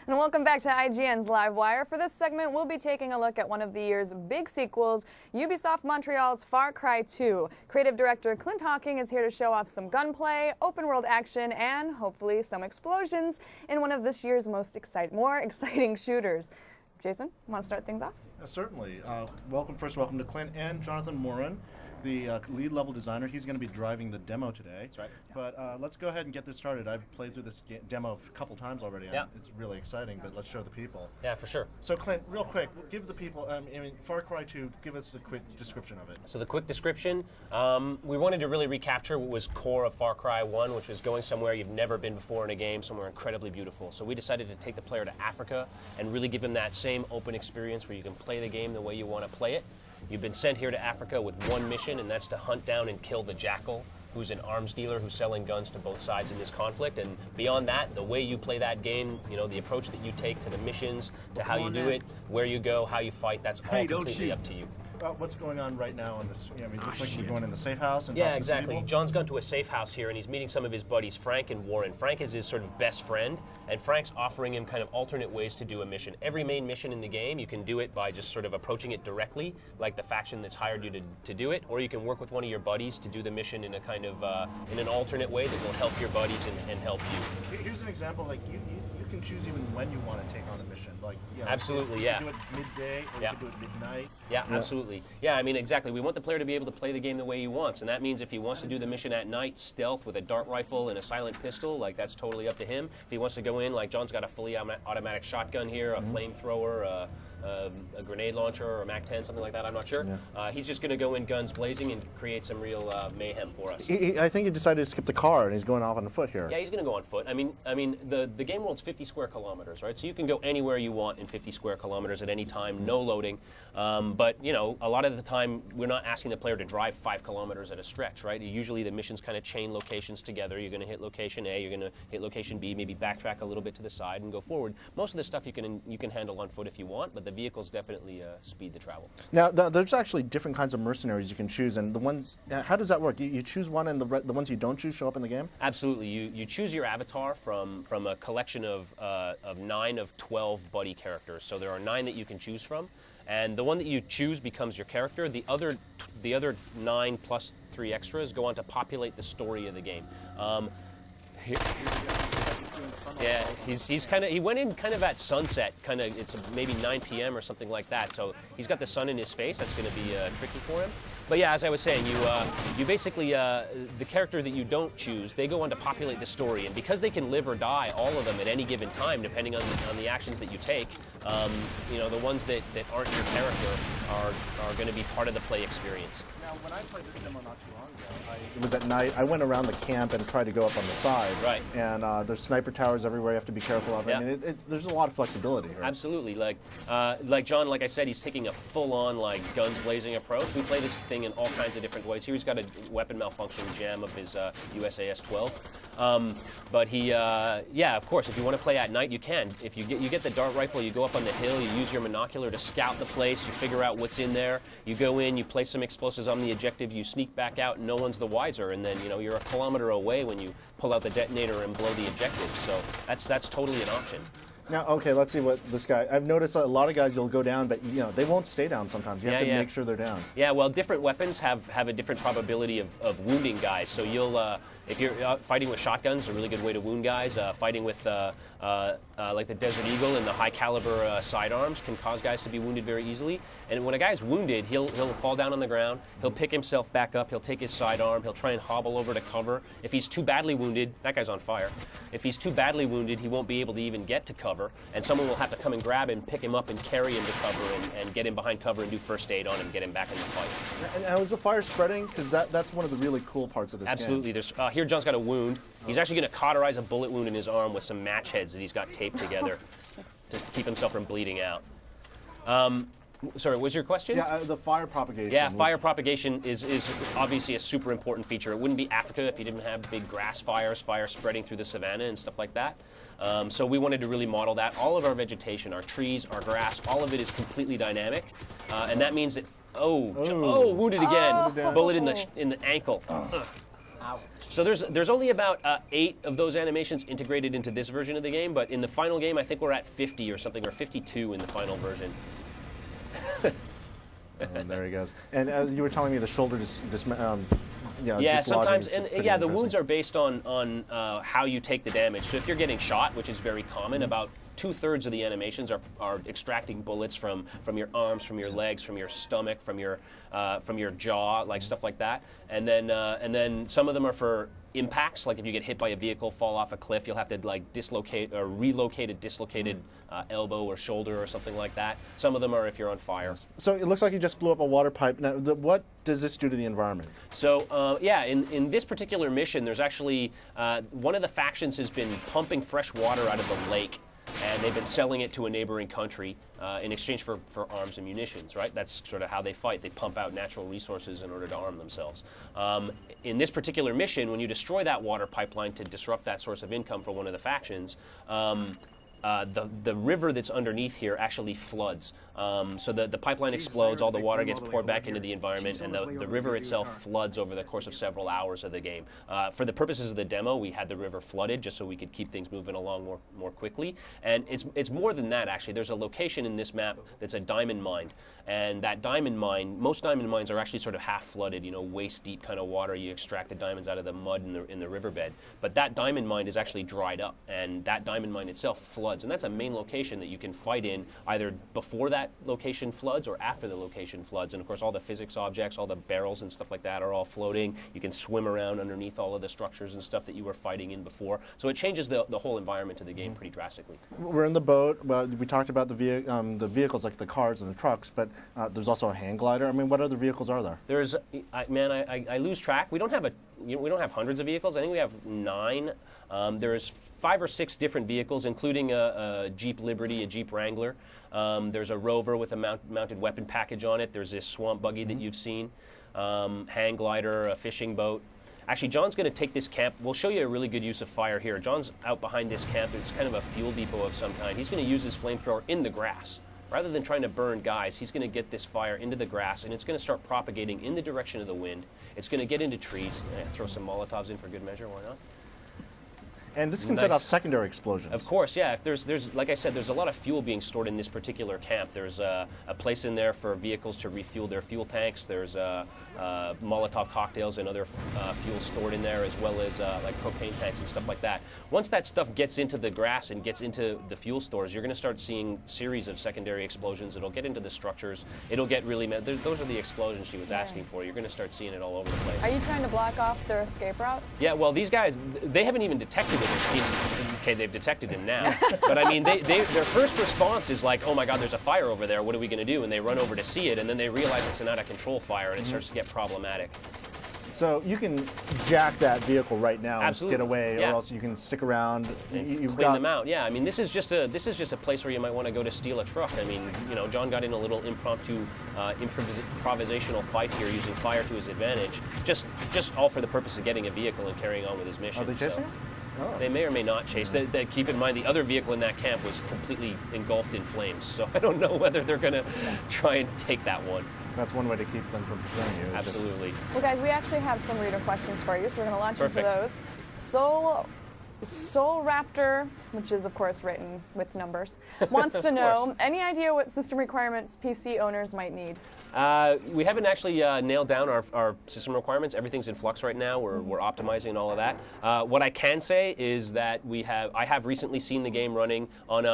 And welcome back to IGN's Live Wire. For this segment, we'll be taking a look at one of the year's big sequels, Ubisoft Montreal's Far Cry 2. Creative director Clint Hawking is here to show off some gunplay, open-world action, and hopefully some explosions in one of this year's more exciting shooters. Jason, want to start things off? Certainly. Welcome to Clint and Jonathan Morin, the lead level designer. He's going to be driving the demo today. That's right. But let's go ahead and get this started. I've played through this demo a couple times already, and it's really exciting, but let's show the people. Yeah, for sure. So Clint, real quick, give the people, Far Cry 2, give us the quick description of it. So the quick description, we wanted to really recapture what was core of Far Cry 1, which was going somewhere you've never been before in a game, somewhere incredibly beautiful. So we decided to take the player to Africa and really give him that same open experience where you can play the game the way you want to play it. You've been sent here to Africa with one mission, and that's to hunt down and kill the Jackal, who's an arms dealer who's selling guns to both sides in this conflict. And beyond that, the way you play that game, the approach that you take to the missions, to how you do it, where you go, how you fight, that's all completely up to you. What's going on right now in this? It looks like you're going in the safe house. And yeah, exactly. John's gone to a safe house here, and he's meeting some of his buddies, Frank and Warren. Frank is his sort of best friend, and Frank's offering him kind of alternate ways to do a mission. Every main mission in the game, you can do it by just sort of approaching it directly, like the faction that's hired you to do it, or you can work with one of your buddies to do the mission in a kind of in an alternate way that will help your buddies and help you. Here's an example. Like you can choose even when you want to take on a mission. Absolutely, you can do it midday, or you can do it midnight. Yeah, absolutely. Yeah, exactly. We want the player to be able to play the game the way he wants, and that means if he wants to do the mission at night, stealth with a dart rifle and a silent pistol, that's totally up to him. If he wants to go in, John's got a fully automatic shotgun here, a flamethrower, a grenade launcher, or a MAC-10, something like that, I'm not sure. Yeah. He's just going to go in guns blazing and create some real mayhem for us. I think he decided to skip the car, and he's going off on foot here. Yeah, he's going to go on foot. The game world's 50 square kilometers, right? So you can go anywhere you want in 50 square kilometers at any time, no loading. But, a lot of the time, we're not asking the player to drive 5 kilometers at a stretch, right? Usually the missions kind of chain locations together. You're going to hit location A, you're going to hit location B, maybe backtrack a little bit to the side and go forward. Most of the stuff you can handle on foot if you want, but the vehicles definitely speed the travel. Now, there's actually different kinds of mercenaries you can choose, and the ones, how does that work? You choose one, and the ones you don't choose show up in the game? Absolutely. You choose your avatar from a collection of 9 of 12 buddy characters. So there are 9 that you can choose from, and the one that you choose becomes your character. The other 9 plus 3 extras go on to populate the story of the game. Yeah, he went in kind of at sunset, it's maybe 9 p.m. or something like that, so he's got the sun in his face. That's going to be tricky for him. But yeah, as I was saying, you basically, the character that you don't choose, they go on to populate the story, and because they can live or die, all of them at any given time, depending on the actions that you take, the ones that aren't your character are going to be part of the play experience. Now, when I played this demo not too long ago, it was at night. I went around the camp and tried to go up on the side. Right. And there's sniper towers everywhere you have to be careful of. Yeah. There's a lot of flexibility here. Absolutely. Like John, like I said, he's taking a full-on guns blazing approach. We play this thing in all kinds of different ways. Here he's got a weapon malfunction jam of his USAS-12. But he, of course, if you want to play at night, you can. If you get the dart rifle, you go up on the hill, you use your monocular to scout the place, you figure out what's in there, you go in, you place some explosives on the objective, you sneak back out, and no one's the wiser, and then you're a kilometer away when you pull out the detonator and blow the objective. So that's totally an option. Now, okay, let's see what this guy. I've noticed a lot of guys you'll go down, but they won't stay down sometimes. You have to make sure they're down. Yeah, well, different weapons have a different probability of wounding guys. So you'll if you're fighting with shotguns, a really good way to wound guys. Fighting with like the Desert Eagle and the high caliber sidearms can cause guys to be wounded very easily. And when a guy's wounded, he'll fall down on the ground. He'll pick himself back up. He'll take his sidearm. He'll try and hobble over to cover. If he's too badly wounded, that guy's on fire. If he's too badly wounded, he won't be able to even get to cover, and someone will have to come and grab him, pick him up, and carry him to cover, and get him behind cover and do first aid on him, get him back in the fight. And how is the fire spreading? Because that's one of the really cool parts of this Absolutely. game. There's here John's got a wound. He's actually going to cauterize a bullet wound in his arm with some match heads that he's got taped together to keep himself from bleeding out. Sorry, what was your question? Yeah, the fire propagation. Yeah, fire propagation is obviously a super important feature. It wouldn't be Africa if you didn't have big grass fires, fire spreading through the savannah and stuff like that. So we wanted to really model that. All of our vegetation, our trees, our grass, all of it is completely dynamic, and that means that wounded again. Bullet in the ankle. Wow. So there's only about 8 of those animations integrated into this version of the game, but in the final game, I think we're at 50 or something, or 52 in the final version. There he goes. And you were telling me the shoulder Yeah, sometimes, dislodging is and pretty yeah, the interesting. wounds are based on how you take the damage. So if you're getting shot, which is very common, about 2/3 of the animations are extracting bullets from your arms, from your legs, from your stomach, from your jaw, like stuff like that. And then some of them are for impacts, like if you get hit by a vehicle, fall off a cliff, you'll have to like dislocate or relocate a dislocated elbow or shoulder or something like that. Some of them are if you're on fire. So it looks like you just blew up a water pipe. Now, what does this do to the environment? So yeah, in this particular mission, there's actually one of the factions has been pumping fresh water out of the lake, and they've been selling it to a neighboring country in exchange for arms and munitions, right? That's sort of how they fight. They pump out natural resources in order to arm themselves. In this particular mission, when you destroy that water pipeline to disrupt that source of income for one of the factions, the river that's underneath here actually floods. So the pipeline explodes, all the water gets poured back into the environment, and the river itself floods over the course of several hours of the game. For the purposes of the demo, we had the river flooded just so we could keep things moving along more quickly. And it's more than that, actually. There's a location in this map that's a diamond mine. And that diamond mine, most diamond mines are actually sort of half flooded, waist deep kind of water. You extract the diamonds out of the mud in the riverbed. But that diamond mine is actually dried up, and that diamond mine itself floods. And that's a main location that you can fight in either before that location floods or after the location floods. And of course, all the physics objects, all the barrels and stuff like that are all floating. You can swim around underneath all of the structures and stuff that you were fighting in before. So it changes the whole environment of the game pretty drastically. We're in the boat. Well, we talked about the vehicles like the cars and the trucks, but there's also a hang glider. I mean, what other vehicles are there? There's, I lose track. We don't have hundreds of vehicles. I think we have 9. There's 5 or 6 different vehicles, including a Jeep Liberty, a Jeep Wrangler. There's a Rover with a mounted weapon package on it. There's this swamp buggy that you've seen, hang glider, a fishing boat. Actually, John's going to take this camp. We'll show you a really good use of fire here. John's out behind this camp. It's kind of a fuel depot of some kind. He's going to use his flamethrower in the grass. Rather than trying to burn guys, he's going to get this fire into the grass, and it's going to start propagating in the direction of the wind. It's going to get into trees. Throw some Molotovs in for good measure, why not? And this can set off secondary explosions. Of course, yeah. If there's like I said, there's a lot of fuel being stored in this particular camp. There's a place in there for vehicles to refuel their fuel tanks. There's Molotov cocktails and other fuel stored in there, as well as like propane tanks and stuff like that. Once that stuff gets into the grass and gets into the fuel stores, you're going to start seeing series of secondary explosions. It'll get into the structures. It'll get really those are the explosions she was asking for. You're going to start seeing it all over the place. Are you trying to block off their escape route? Yeah, well, these guys, they haven't even detected it. Okay, they've detected him now. But I mean, their first response is like, oh my God, there's a fire over there. What are we going to do? And they run over to see it, and then they realize it's an out-of-control fire, and it starts to get problematic. So you can jack that vehicle right now Absolutely. and get away, Yeah. or else you can stick around. You've clean them out. Yeah, I mean, this is just a place where you might want to go to steal a truck. I mean, John got in a little impromptu, improvisational fight here using fire to his advantage, just all for the purpose of getting a vehicle and carrying on with his mission. Are they chasing? Oh. They may or may not chase. Keep in mind, the other vehicle in that camp was completely engulfed in flames, so I don't know whether they're going to try and take that one. That's one way to keep them from pursuing you. Absolutely. Well, guys, we actually have some reader questions for you, so we're going to launch Perfect. into those. Soul Raptor, which is of course written with numbers, wants to know any idea what system requirements PC owners might need? We haven't actually nailed down our system requirements. Everything's in flux right now. We're optimizing all of that. What I can say is that I have recently seen the game running on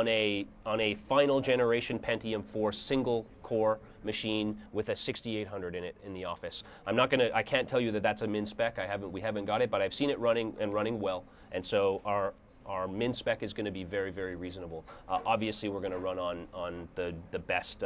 a final generation Pentium 4 single core machine with a 6800 in it in the office. I can't tell you that that's a min spec. We haven't got it, but I've seen it running well. And so our min spec is going to be very, very reasonable. Obviously, we're going to run on the best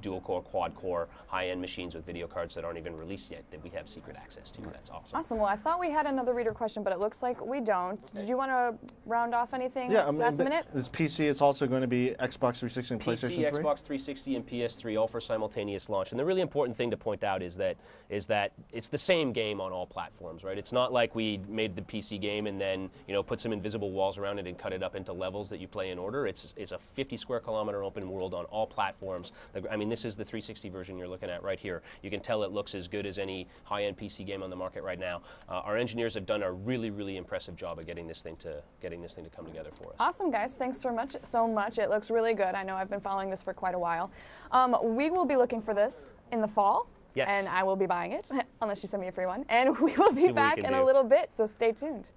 dual core, quad core, high-end machines with video cards that aren't even released yet that we have secret access to. That's awesome. Awesome. Well, I thought we had another reader question, but it looks like we don't. Did you want to round off anything last minute? This PC is also going to be Xbox 360 and PlayStation 3? Xbox 360 and PS3 all for simultaneous launch. And the really important thing to point out is that it's the same game on all platforms, right? It's not like we made the PC game and then put some invisible walls tiles around it and cut it up into levels that you play in order. It's a 50 square kilometer open world on all platforms. I mean, this is the 360 version you're looking at right here. You can tell it looks as good as any high-end PC game on the market right now. Our engineers have done a really, really impressive job of getting this thing to come together for us. Awesome, guys. Thanks so much. It looks really good. I know I've been following this for quite a while. We will be looking for this in the fall. Yes. And I will be buying it, unless you send me a free one. And we will be back in do. a little bit, so stay tuned.